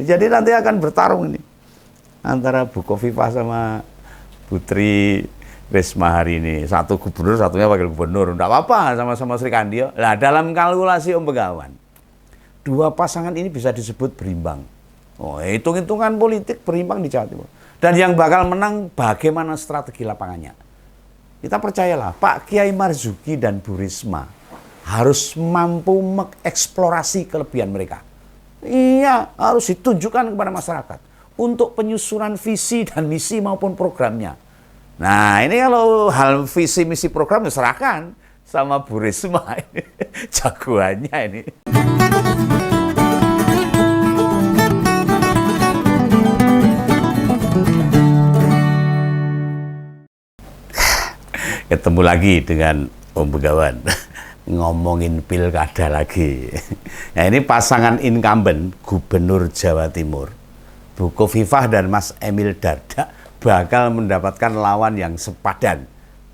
Jadi nanti akan bertarung ini antara Bu Khofifah sama Putri Risma hari ini. Satu gubernur, satunya wakil gubernur. Enggak apa-apa, sama-sama Sri Kandio. Nah, dalam kalkulasi Om Begawan, dua pasangan ini bisa disebut berimbang. Oh, hitung-hitungan politik berimbang di Jawa Timur. Dan yang bakal menang bagaimana strategi lapangannya. Kita percayalah, Pak Kiai Marzuki dan Bu Risma harus mampu mengeksplorasi kelebihan mereka. Iya, harus ditunjukkan kepada masyarakat untuk penyusunan visi dan misi maupun programnya. Nah, ini kalau hal visi misi program diserahkan sama Bu Risma ini. Jagoannya ini. Ketemu lagi dengan Om Begawan. Ngomongin pilkada lagi. Nah, ini pasangan incumbent Gubernur Jawa Timur, Bu Khofifah dan Mas Emil Dardak, bakal mendapatkan lawan yang sepadan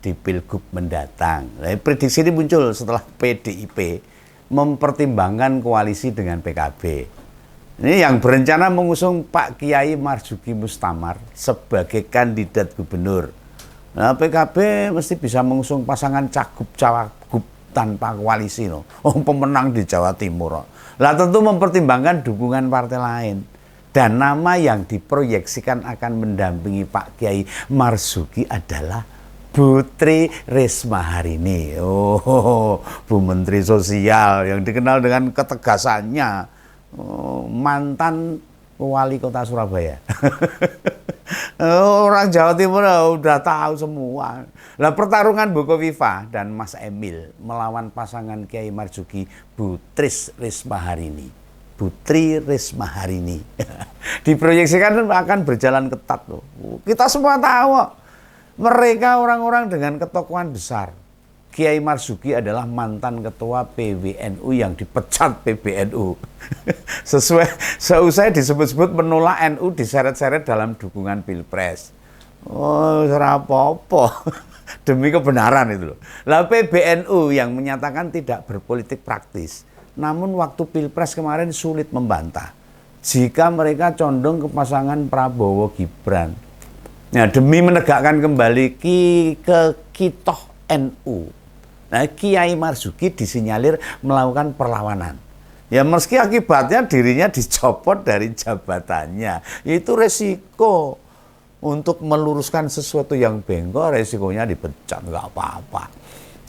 di Pilgub mendatang. Nah, prediksi ini muncul setelah PDIP mempertimbangkan koalisi dengan PKB. Ini yang berencana mengusung Pak Kiai Marzuki Mustamar sebagai kandidat gubernur. Nah, PKB mesti bisa mengusung pasangan cagup-cawagup tanpa koalisi loh. Oh, pemenang di Jawa Timur. Lah tentu mempertimbangkan dukungan partai lain. Dan nama yang diproyeksikan akan mendampingi Pak Kiai Marzuki adalah Putri Risma hari ini. Oh, Bu Menteri Sosial yang dikenal dengan ketegasannya. Oh, mantan wali kota Surabaya. Orang Jawa Timur udah tahu semua. Nah, pertarungan Bu Khofifah dan Mas Emil melawan pasangan Kiai Marzuki Putri Risma hari ini. Putri Risma hari ini diproyeksikan akan berjalan ketat loh. Kita semua tahu mereka orang-orang dengan ketokohan besar. Kiai Marzuki adalah mantan ketua PWNU yang dipecat PBNU. Seusai disebut-sebut menolak NU diseret-seret dalam dukungan Pilpres. Oh, apa-apa. Demi kebenaran itu loh. Lah PBNU yang menyatakan tidak berpolitik praktis. Namun waktu Pilpres kemarin sulit membantah jika mereka condong ke pasangan Prabowo Gibran. Nah, demi menegakkan kembali ke kitoh NU. Nah, Kiai Marzuki disinyalir melakukan perlawanan. Ya, meski akibatnya dirinya dicopot dari jabatannya. Itu resiko untuk meluruskan sesuatu yang bengkok, resikonya dipecat, nggak apa-apa.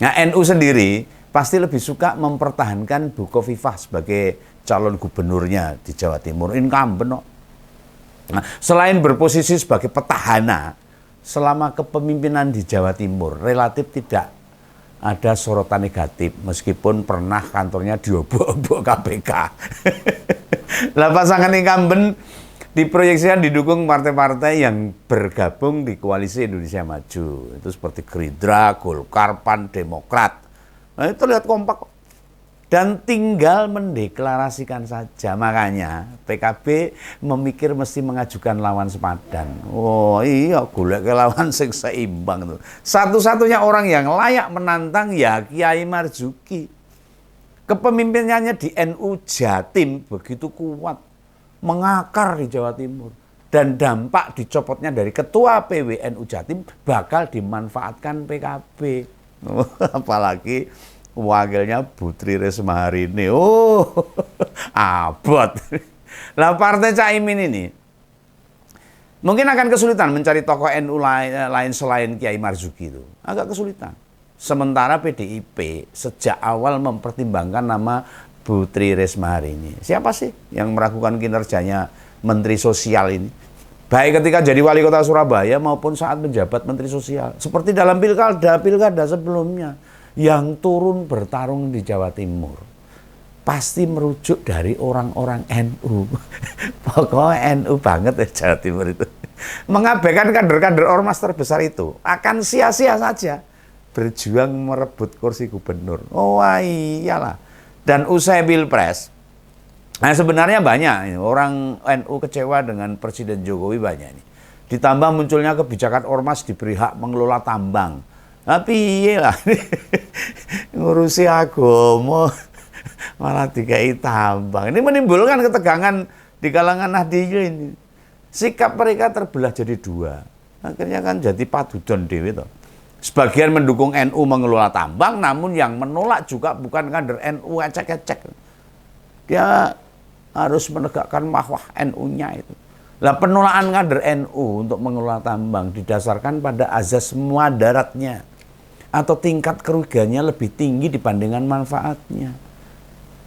Nah, NU sendiri pasti lebih suka mempertahankan Bu Khofifah sebagai calon gubernurnya di Jawa Timur. Incumbent. Nah, selain berposisi sebagai petahana, selama kepemimpinan di Jawa Timur relatif tidak ada sorotan negatif, meskipun pernah kantornya diobok-obok KPK. Lah, pasangan incumbent diproyeksikan didukung partai-partai yang bergabung di Koalisi Indonesia Maju. Itu seperti Gerindra, Golkar, PAN, Demokrat. Nah, itu lihat kompak. Dan tinggal mendeklarasikan saja. Makanya PKB memikir mesti mengajukan lawan sepadan. Oh iya, golek lawan sing seimbang tuh. Satu-satunya orang yang layak menantang ya Kiai Marzuki. Kepemimpinannya di NU Jatim begitu kuat, mengakar di Jawa Timur. Dan dampak dicopotnya dari ketua PWNU Jatim bakal dimanfaatkan PKB. Apalagi wakilnya Putri Risma hari ini. Oh, abot. Lah, partai Caimin ini mungkin akan kesulitan mencari tokoh NU lain selain Kiai Marzuki itu. Agak kesulitan. Sementara PDIP sejak awal mempertimbangkan nama Putri Risma hari ini. Siapa sih yang meragukan kinerjanya Menteri Sosial ini? Baik ketika jadi wali kota Surabaya maupun saat menjabat Menteri Sosial. Seperti dalam pilkada sebelumnya. Yang turun bertarung di Jawa Timur pasti merujuk dari orang-orang NU. Pokoknya NU banget ya Jawa Timur itu. Mengabaikan kader-kader ormas terbesar itu akan sia-sia saja berjuang merebut kursi gubernur. Oh iyalah. Dan usai Pilpres, nah sebenarnya banyak orang NU kecewa dengan Presiden Jokowi banyak ini. Ditambah munculnya kebijakan ormas diberi hak mengelola tambang. Tapi iya lah, ngurusi agama malah dikai tambang. Ini menimbulkan ketegangan di kalangan Nahdliyin ini. Sikap mereka terbelah jadi dua. Akhirnya kan jadi padudon dewe toh. Sebagian mendukung NU mengelola tambang, namun yang menolak juga bukan kader NU ecek-ecek. Dia harus menegakkan marwah NU-nya itu. Lah penolakan kader NU untuk mengelola tambang didasarkan pada azas muadaratnya atau tingkat kerugiannya lebih tinggi dibandingkan manfaatnya.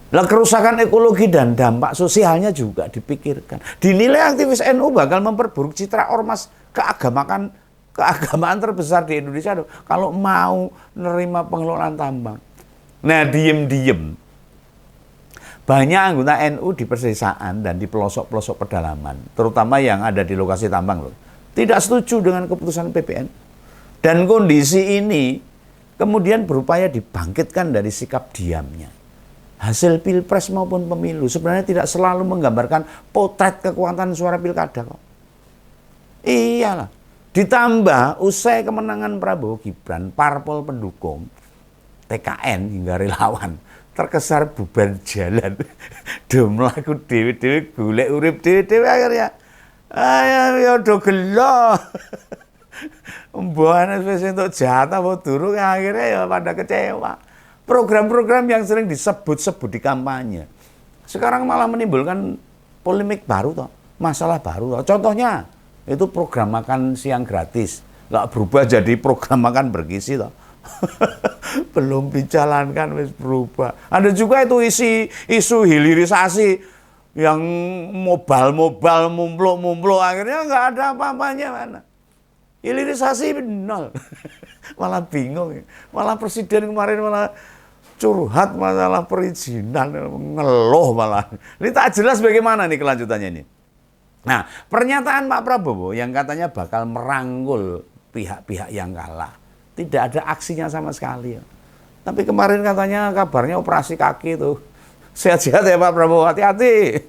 Lah kerusakan ekologi dan dampak sosialnya juga dipikirkan. Dinilai aktivis NU bakal memperburuk citra ormas keagamaan terbesar di Indonesia kalau mau menerima pengelolaan tambang. Nah, diem-diem banyak anggota NU di pedesaan dan di pelosok-pelosok pedalaman, terutama yang ada di lokasi tambang loh, tidak setuju dengan keputusan PBN. Dan kondisi ini kemudian berupaya dibangkitkan dari sikap diamnya. Hasil pilpres maupun pemilu sebenarnya tidak selalu menggambarkan potret kekuatan suara pilkada kok. Iyalah. Ditambah usai kemenangan Prabowo Gibran, parpol pendukung TKN hingga relawan terkesan bubar jalan. Do mlaku dhewe-dhewe golek urip dhewe-dhewe akhirnya. Ayo ya do gelo. Mbane wis entuk jatah apa durung akhirnya ya pada kecewa. Program-program yang sering disebut-sebut di kampanye sekarang malah menimbulkan polemik baru toh, masalah baru toh. Contohnya itu program makan siang gratis, nggak berubah jadi program makan bergizi toh. Belum dijalankan wis berubah. Ada juga itu isu hilirisasi yang mobal mumplo akhirnya nggak ada apa-apanya mana. Hilirisasi nol. Malah bingung. Malah presiden kemarin malah curhat masalah perizinan, ngeluh malah. Ini tak jelas bagaimana nih kelanjutannya ini. Nah, pernyataan Pak Prabowo yang katanya bakal merangkul pihak-pihak yang kalah, tidak ada aksinya sama sekali. Tapi kemarin katanya kabarnya operasi kaki tuh. Sehat-sehat ya Pak Prabowo, hati-hati.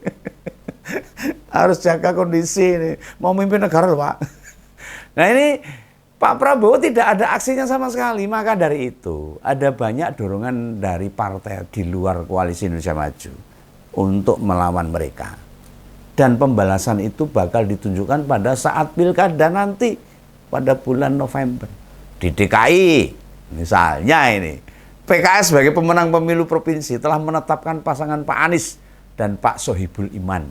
Harus jaga kondisi ini. Mau mimpin negara loh Pak. Nah ini Pak Prabowo tidak ada aksinya sama sekali. Maka dari itu ada banyak dorongan dari partai di luar koalisi Indonesia Maju untuk melawan mereka. Dan pembalasan itu bakal ditunjukkan pada saat pilkada nanti pada bulan November. Di DKI misalnya ini PKS sebagai pemenang pemilu provinsi telah menetapkan pasangan Pak Anies dan Pak Sohibul Iman,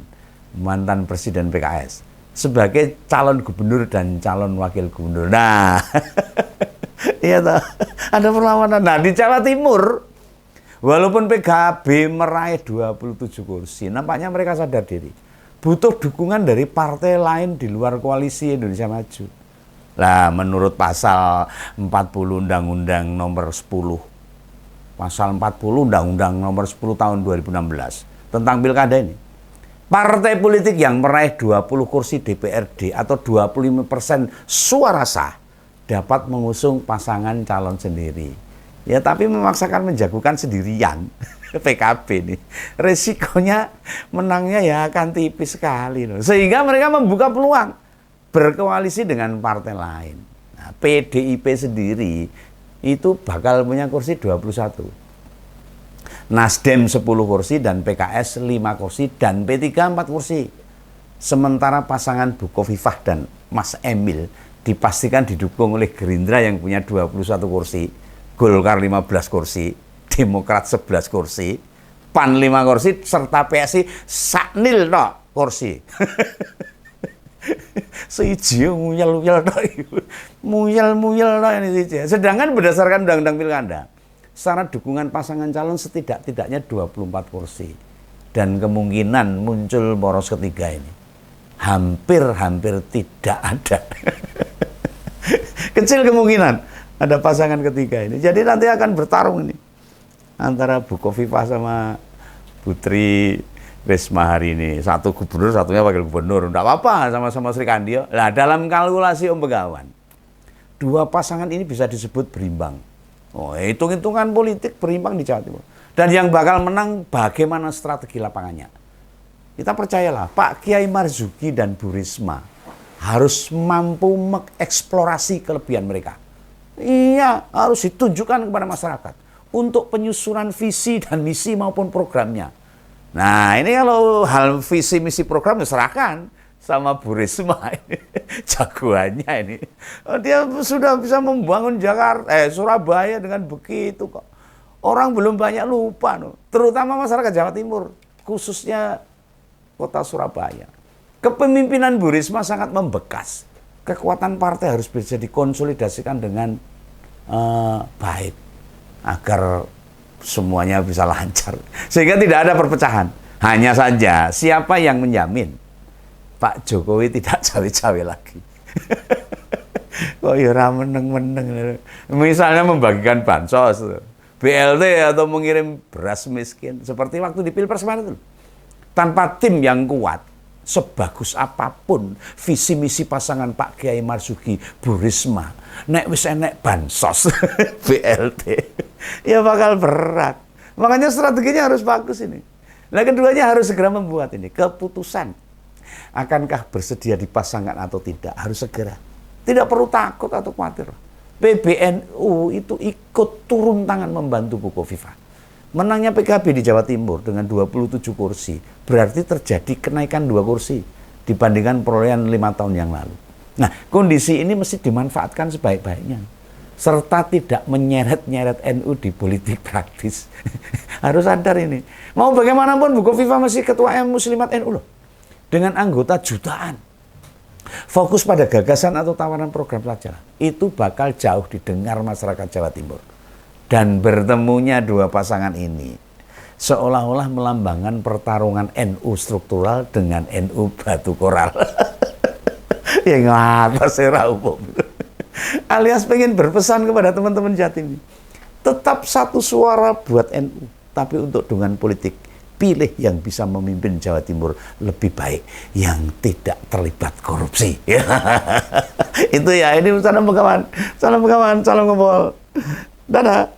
mantan presiden PKS, sebagai calon gubernur dan calon wakil gubernur. Nah, iya toh, ada perlawanan. Nah, di Jawa Timur, walaupun PKB meraih 27 kursi, nampaknya mereka sadar diri. Butuh dukungan dari partai lain di luar koalisi Indonesia Maju. Lah, menurut pasal 40 Undang-Undang nomor 10, pasal 40 Undang-Undang nomor 10 tahun 2016 tentang pilkada ini, partai politik yang meraih 20 kursi DPRD atau 25% suara sah dapat mengusung pasangan calon sendiri. Ya tapi memaksakan menjagokan sendirian PKB nih. Resikonya menangnya ya akan tipis sekali loh. Sehingga mereka membuka peluang berkoalisi dengan partai lain. Nah, PDIP sendiri itu bakal punya kursi 21. Nasdem 10 kursi dan PKS 5 kursi dan P3 4 kursi. Sementara pasangan Bukovifah dan Mas Emil dipastikan didukung oleh Gerindra yang punya 21 kursi, Golkar 15 kursi, Demokrat 11 kursi, PAN 5 kursi, serta PSI saknil tok kursi. Siji muyel-muyel tok. Muyel-muyel tok ini siji. Sedangkan berdasarkan Undang-Undang Pilkada, syarat dukungan pasangan calon setidak-tidaknya 24 kursi. Dan kemungkinan muncul poros ketiga ini hampir tidak ada. Kecil kemungkinan ada pasangan ketiga ini. Jadi nanti akan bertarung ini antara Bukovifah sama Putri Risma hari ini. Satu gubernur, satunya wakil gubernur. Tidak apa-apa, sama-sama Sri Kandio. Nah, dalam kalkulasi Om Begawan, dua pasangan ini bisa disebut berimbang. Oh, hitung-hitungan politik berimbang di Jawa Timur. Dan yang bakal menang bagaimana strategi lapangannya. Kita percayalah, Pak Kiai Marzuki dan Bu Risma harus mampu mengeksplorasi kelebihan mereka. Iya, harus ditunjukkan kepada masyarakat untuk penyusunan visi dan misi maupun programnya. Nah, ini kalau hal visi misi program diserahkan sama Bu Risma ini, jagoannya ini. Dia sudah bisa membangun Surabaya dengan begitu kok. Orang belum banyak lupa, terutama masyarakat Jawa Timur, khususnya kota Surabaya. Kepemimpinan Bu Risma sangat membekas. Kekuatan partai harus bisa dikonsolidasikan dengan baik agar semuanya bisa lancar, sehingga tidak ada perpecahan. Hanya saja siapa yang menjamin Pak Jokowi tidak cawe-cawe lagi? Kok ya meneng-meneng. Misalnya membagikan bansos, BLT atau mengirim beras miskin seperti waktu di Pilpres kemarin itu. Tanpa tim yang kuat, sebagus apapun visi misi pasangan Pak Kiai Marzuki, Bu Risma, nek wis enek bansos BLT, ya bakal berat. Makanya strateginya harus bagus ini. Nah, keduanya harus segera membuat ini keputusan. Akankah bersedia dipasangkan atau tidak? Harus segera. Tidak perlu takut atau khawatir. PBNU itu ikut turun tangan membantu Bu Khofifah. Menangnya PKB di Jawa Timur dengan 27 kursi, berarti terjadi kenaikan 2 kursi dibandingkan perolehan 5 tahun yang lalu. Nah, kondisi ini mesti dimanfaatkan sebaik-baiknya, serta tidak menyeret-nyeret NU di politik praktis. Harus sadar ini. Mau bagaimanapun Bu Khofifah masih ketua Muslimat NU loh, dengan anggota jutaan. Fokus pada gagasan atau tawaran program saja, itu bakal jauh didengar masyarakat Jawa Timur. Dan bertemunya dua pasangan ini seolah-olah melambangkan pertarungan NU struktural dengan NU batu koral. Yang atas era umum. Alias pengen berpesan kepada teman-teman Jatim, tetap satu suara buat NU, tapi untuk dengan politik pilih yang bisa memimpin Jawa Timur lebih baik, yang tidak terlibat korupsi. Itu ya, ini salam pengaman, salam pengaman, salam ngobrol. Dadah.